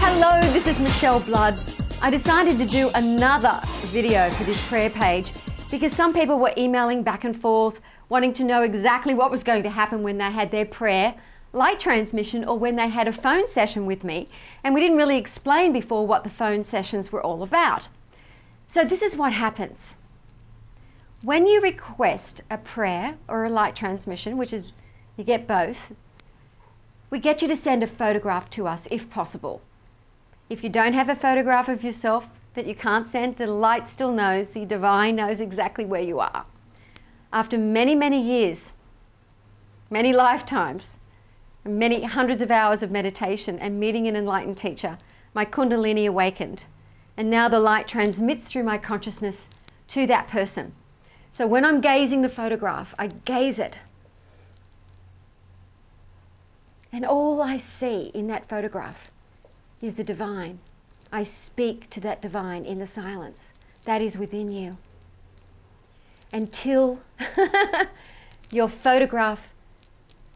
Hello, this is Michelle Blood. I decided to do another video for this prayer page because some people were emailing back and forth wanting to know exactly what was going to happen when they had their prayer light transmission or when they had a phone session with me, and we didn't really explain before what the phone sessions were all about. So this is what happens. When you request a prayer or a light transmission, which is, you get both, we get you to send a photograph to us if possible. If you don't have a photograph of yourself that you can't send, the light still knows, the divine knows exactly where you are. After many, many years, many lifetimes, many hundreds of hours of meditation and meeting an enlightened teacher, my Kundalini awakened. And now the light transmits through my consciousness to that person. So when I'm gazing the photograph, I gaze it. And all I see in that photograph is the divine. I speak to that divine in the silence that is within you. Until your photograph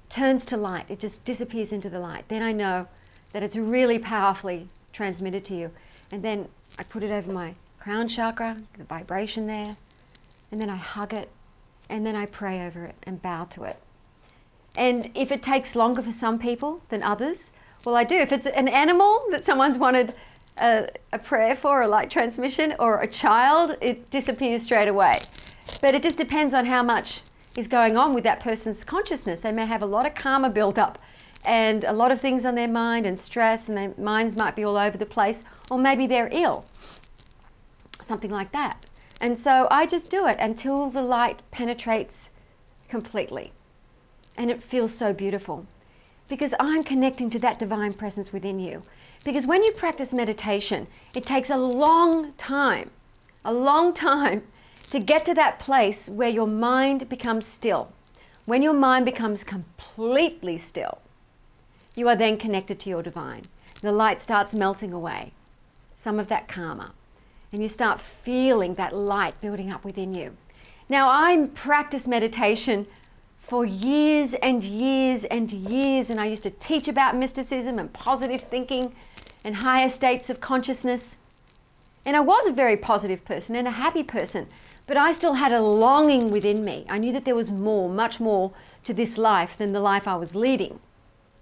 turns to light, it just disappears into the light. Then I know that it's really powerfully transmitted to you. And then I put it over my crown chakra, the vibration there, and then I hug it, and then I pray over it and bow to it. And if it takes longer for some people than others, well, I do. If it's an animal that someone's wanted a prayer for, a light transmission, or a child, it disappears straight away. But it just depends on how much is going on with that person's consciousness. They may have a lot of karma built up and a lot of things on their mind and stress, and their minds might be all over the place, or maybe they're ill, something like that. And so I just do it until the light penetrates completely. And it feels so beautiful because I'm connecting to that divine presence within you. Because when you practice meditation, it takes a long time to get to that place where your mind becomes still. When your mind becomes completely still, you are then connected to your divine. The light starts melting away, some of that karma, and you start feeling that light building up within you. Now, I practiced meditation for years and years and years, and I used to teach about mysticism and positive thinking and higher states of consciousness. And I was a very positive person and a happy person, but I still had a longing within me. I knew that there was more, much more to this life than the life I was leading,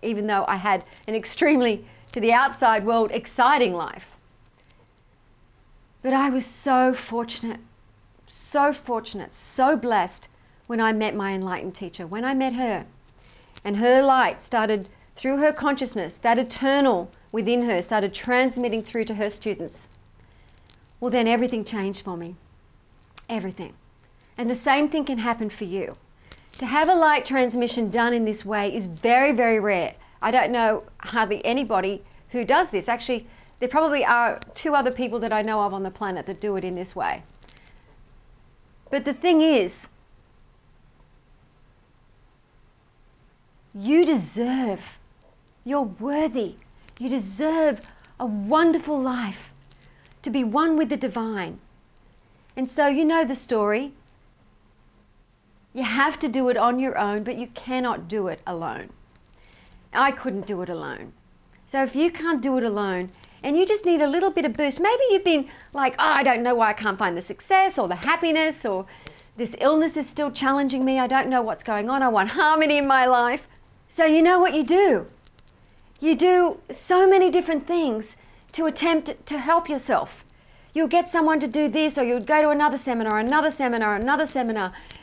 even though I had an extremely, to the outside world, exciting life. But I was so fortunate, so blessed when I met my enlightened teacher, when I met her. And her light started, through her consciousness, that eternal within her started transmitting through to her students. Well, then everything changed for me. Everything. And the same thing can happen for you. To have a light transmission done in this way is very, very rare. I don't know hardly anybody who does this. Actually, there probably are 2 other people that I know of on the planet that do it in this way. But the thing is, you deserve, you're worthy, you deserve a wonderful life, to be one with the divine. And so you know the story. You have to do it on your own, but you cannot do it alone. I couldn't do it alone. So if you can't do it alone, and you just need a little bit of boost, maybe you've been like, oh, I don't know why I can't find the success or the happiness, or this illness is still challenging me, I don't know what's going on, I want harmony in my life. So you know what you do? You do so many different things to attempt to help yourself. You'll get someone to do this, or you'll go to another seminar,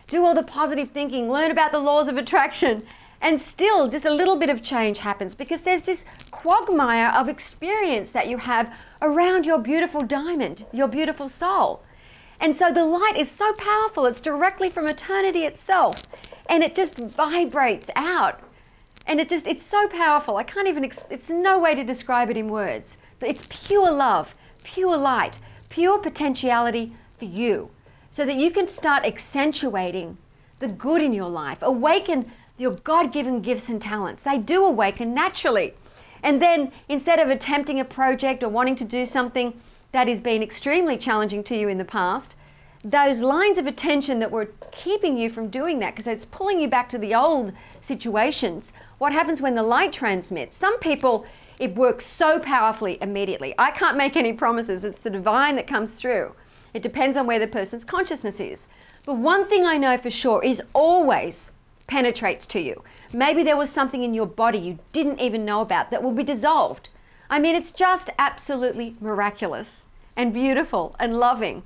do all the positive thinking, learn about the laws of attraction, and still just a little bit of change happens because there's this quagmire of experience that you have around your beautiful diamond, your beautiful soul. And so the light is so powerful, it's directly from eternity itself, and it just vibrates out. And it's so powerful, I can't even, it's no way to describe it in words. It's pure love, pure light, pure potentiality for you, so that you can start accentuating the good in your life, awaken your God-given gifts and talents. They do awaken naturally. And then instead of attempting a project or wanting to do something that has been extremely challenging to you in the past, those lines of attention that were keeping you from doing that, because it's pulling you back to the old situations, what happens when the light transmits? Some people, it works so powerfully immediately. I can't make any promises. It's the divine that comes through. It depends on where the person's consciousness is. But one thing I know for sure is always penetrates to you. Maybe there was something in your body you didn't even know about that will be dissolved. I mean, it's just absolutely miraculous and beautiful and loving.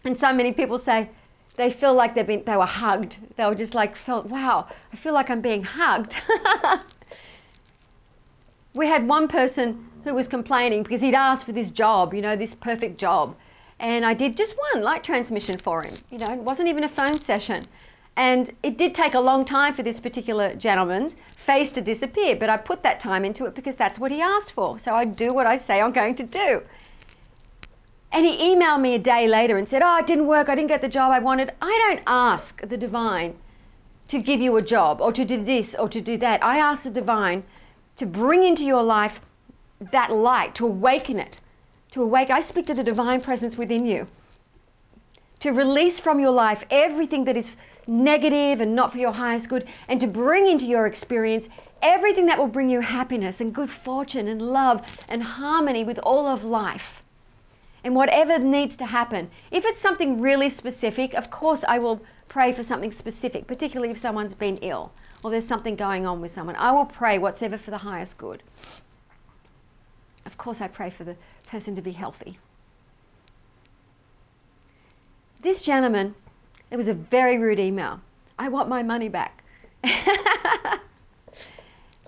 And so many people say they feel like they were hugged. They were just like, felt, wow, I feel like I'm being hugged. We had one person who was complaining because he'd asked for this job, you know, this perfect job. And I did just one light transmission for him. You know, it wasn't even a phone session. And it did take a long time for this particular gentleman's face to disappear, but I put that time into it because that's what he asked for. So I do what I say I'm going to do. And he emailed me a day later and said, oh, it didn't work. I didn't get the job I wanted. I don't ask the divine to give you a job or to do this or to do that. I ask the divine to bring into your life that light, to awaken it, to awake. I speak to the divine presence within you, to release from your life everything that is negative and not for your highest good, and to bring into your experience everything that will bring you happiness and good fortune and love and harmony with all of life. And whatever needs to happen, if it's something really specific, of course I will pray for something specific, particularly if someone's been ill or there's something going on with someone. I will pray whatever for the highest good. Of course I pray for the person to be healthy. This gentleman, it was a very rude email. I want my money back.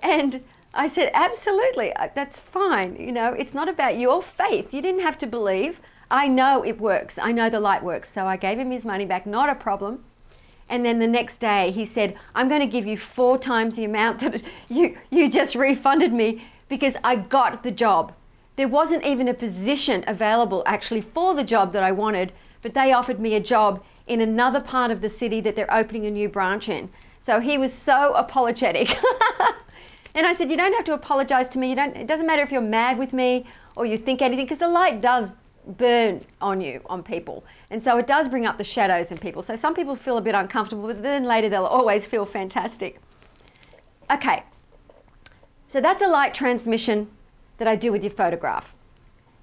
And I said, absolutely, that's fine. You know, it's not about your faith. You didn't have to believe. I know it works. I know the light works. So I gave him his money back, not a problem. And then the next day he said, I'm going to give you 4 times the amount that you just refunded me because I got the job. There wasn't even a position available actually for the job that I wanted, but they offered me a job in another part of the city that they're opening a new branch in. So he was so apologetic. And I said, you don't have to apologize to me. It doesn't matter if you're mad with me or you think anything, because the light does burn on you, on people. And so it does bring up the shadows in people. So some people feel a bit uncomfortable, but then later they'll always feel fantastic. Okay, so that's a light transmission that I do with your photograph.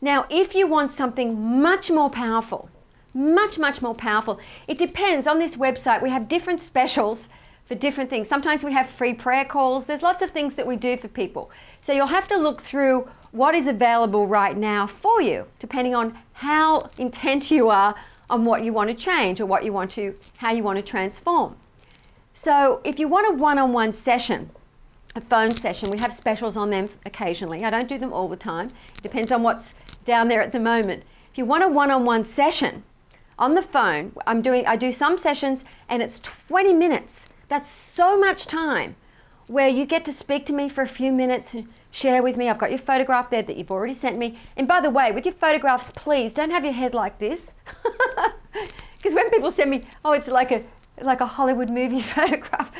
Now, if you want something much more powerful, much more powerful, it depends. On this website, we have different specials for different things. Sometimes we have free prayer calls. There's lots of things that we do for people. So you'll have to look through what is available right now for you, depending on how intent you are on what you want to change or how you want to transform. So if you want a one-on-one session, a phone session, we have specials on them occasionally. I don't do them all the time. It depends on what's down there at the moment. If you want a one-on-one session on the phone, I do some sessions and it's 20 minutes. That's so much time where you get to speak to me for a few minutes and share with me. I've got your photograph there that you've already sent me. And by the way, with your photographs, please don't have your head like this. Because when people send me, oh, it's like a Hollywood movie photograph,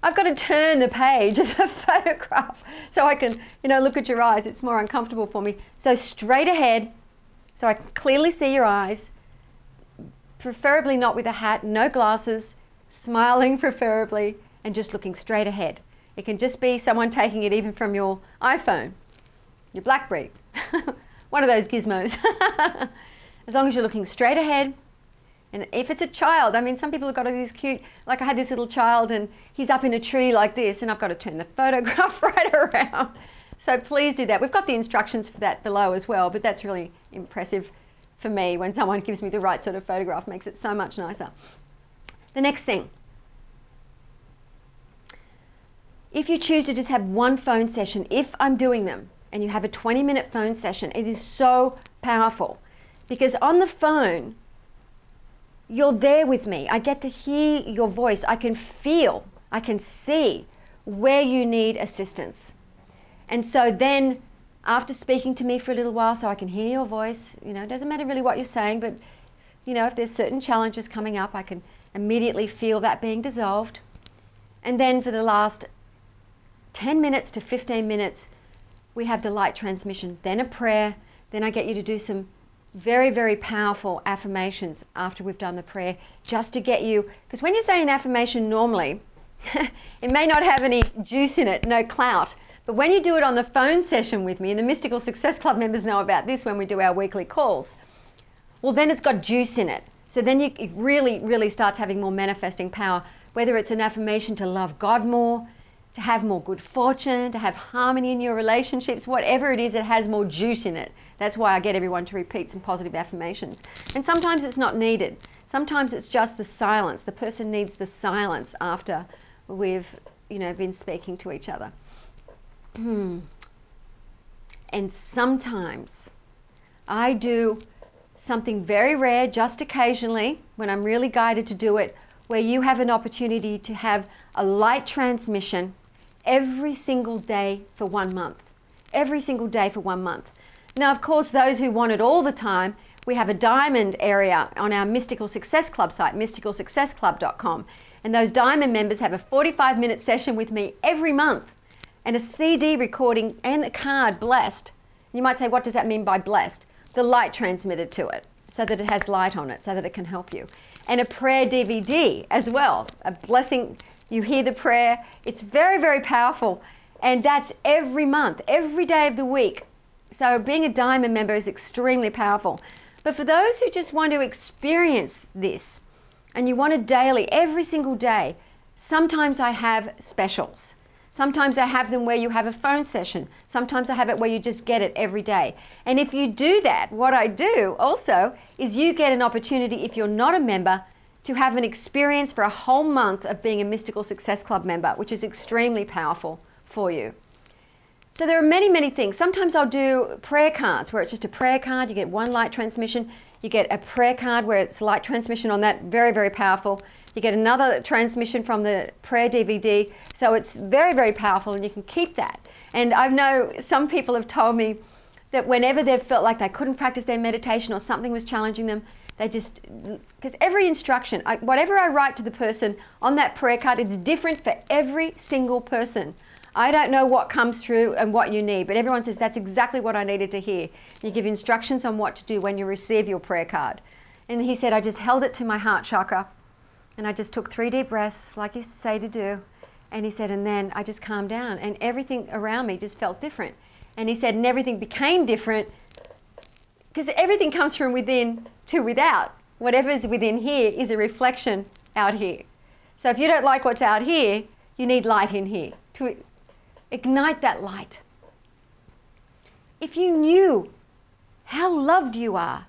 I've got to turn the page of the photograph so I can, look at your eyes. It's more uncomfortable for me. So straight ahead, so I can clearly see your eyes, preferably not with a hat, no glasses, smiling preferably, and just looking straight ahead. It can just be someone taking it even from your iPhone, your BlackBerry, one of those gizmos. As long as you're looking straight ahead. And if it's a child, I mean, some people have got all these cute, like I had this little child and he's up in a tree like this and I've got to turn the photograph right around. So please do that. We've got the instructions for that below as well, but that's really impressive for me when someone gives me the right sort of photograph. Makes it so much nicer. The next thing, if you choose to just have one phone session, if I'm doing them and you have a 20-minute phone session, it is so powerful because on the phone, you're there with me. I get to hear your voice. I can feel, I can see where you need assistance. And so then after speaking to me for a little while so I can hear your voice, it doesn't matter really what you're saying, but if there's certain challenges coming up, I can immediately feel that being dissolved. And then for the last 10 minutes to 15 minutes, we have the light transmission, then a prayer, then I get you to do some very, very powerful affirmations after we've done the prayer, just to get you, because when you say an affirmation normally, it may not have any juice in it, no clout. But when you do it on the phone session with me, and the Mystical Success Club members know about this when we do our weekly calls, well, then it's got juice in it. So then it really, really starts having more manifesting power, whether it's an affirmation to love God more, to have more good fortune, to have harmony in your relationships, whatever it is, it has more juice in it. That's why I get everyone to repeat some positive affirmations. And sometimes it's not needed. Sometimes it's just the silence. The person needs the silence after we've, been speaking to each other. And sometimes I do something very rare, just occasionally, when I'm really guided to do it, where you have an opportunity to have a light transmission every single day for 1 month. Every single day for 1 month. Now, of course, those who want it all the time, we have a diamond area on our Mystical Success Club site, mysticalsuccessclub.com. And those diamond members have a 45-minute session with me every month, and a CD recording and a card blessed. You might say, what does that mean by blessed? The light transmitted to it, so that it has light on it, so that it can help you. And a prayer DVD as well, a blessing. You hear the prayer. It's very, very powerful. And that's every month, every day of the week. So being a diamond member is extremely powerful. But for those who just want to experience this, and you want it daily, every single day, sometimes I have specials. Sometimes I have them where you have a phone session. Sometimes I have it where you just get it every day. And if you do that, what I do also is you get an opportunity, if you're not a member, to have an experience for a whole month of being a Mystical Success Club member, which is extremely powerful for you. So there are many, many things. Sometimes I'll do prayer cards where it's just a prayer card. You get one light transmission. You get a prayer card where it's light transmission on that, very, very powerful. You get another transmission from the prayer DVD. So it's very, very powerful, and you can keep that. And I know some people have told me that whenever they've felt like they couldn't practice their meditation or something was challenging them, they just, because every instruction, whatever I write to the person on that prayer card, it's different for every single person. I don't know what comes through and what you need, but everyone says that's exactly what I needed to hear. You give instructions on what to do when you receive your prayer card. And he said, I just held it to my heart chakra, and I just took 3 deep breaths, like you say to do. And he said, and then I just calmed down, and everything around me just felt different. And he said, and everything became different, because everything comes from within to without. Whatever's within here is a reflection out here. So if you don't like what's out here, you need light in here to ignite that light. If you knew how loved you are,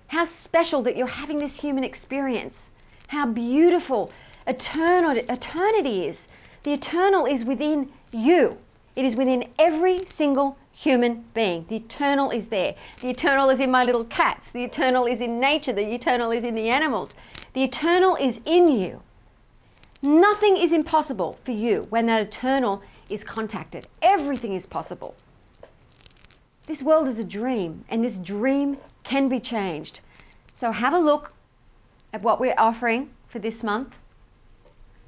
how special that you're having this human experience, how beautiful eternity is. The eternal is within you. It is within every single human being. The eternal is there. The eternal is in my little cats. The eternal is in nature. The eternal is in the animals. The eternal is in you. Nothing is impossible for you when that eternal is contacted. Everything is possible. This world is a dream, and this dream can be changed. So have a look at what we're offering for this month.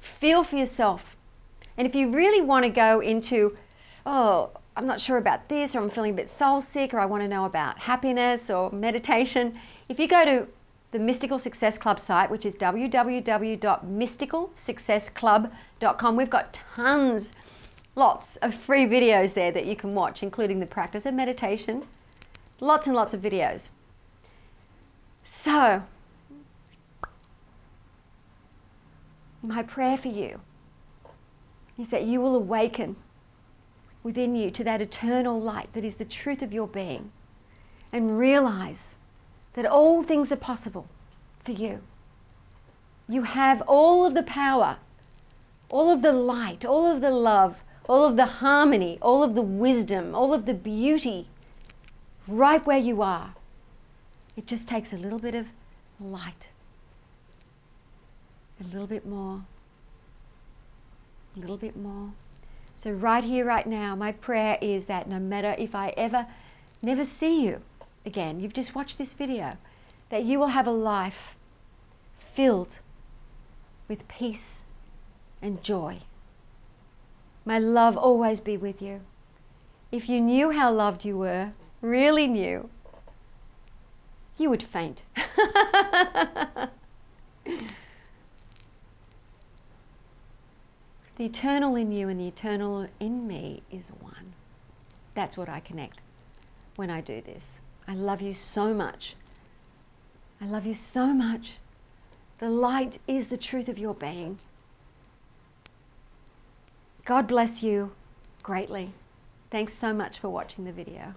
Feel for yourself. And if you really want to go into, oh, I'm not sure about this, or I'm feeling a bit soul sick, or I want to know about happiness or meditation, if you go to the Mystical Success Club site, which is www.mysticalsuccessclub.com, we've got lots of free videos there that you can watch, including the practice of meditation. Lots and lots of videos. So, my prayer for you is that you will awaken within you to that eternal light that is the truth of your being, and realize that all things are possible for you. You have all of the power, all of the light, all of the love, all of the harmony, all of the wisdom, all of the beauty right where you are. It just takes a little bit of light, a little bit more, a little bit more. So right here, right now, my prayer is that no matter if I ever never see you again, you've just watched this video, that you will have a life filled with peace and joy. My love always be with you. If you knew how loved you were, really knew, you would faint. The eternal in you and the eternal in me is one. That's what I connect when I do this. I love you so much. I love you so much. The light is the truth of your being. God bless you greatly. Thanks so much for watching the video.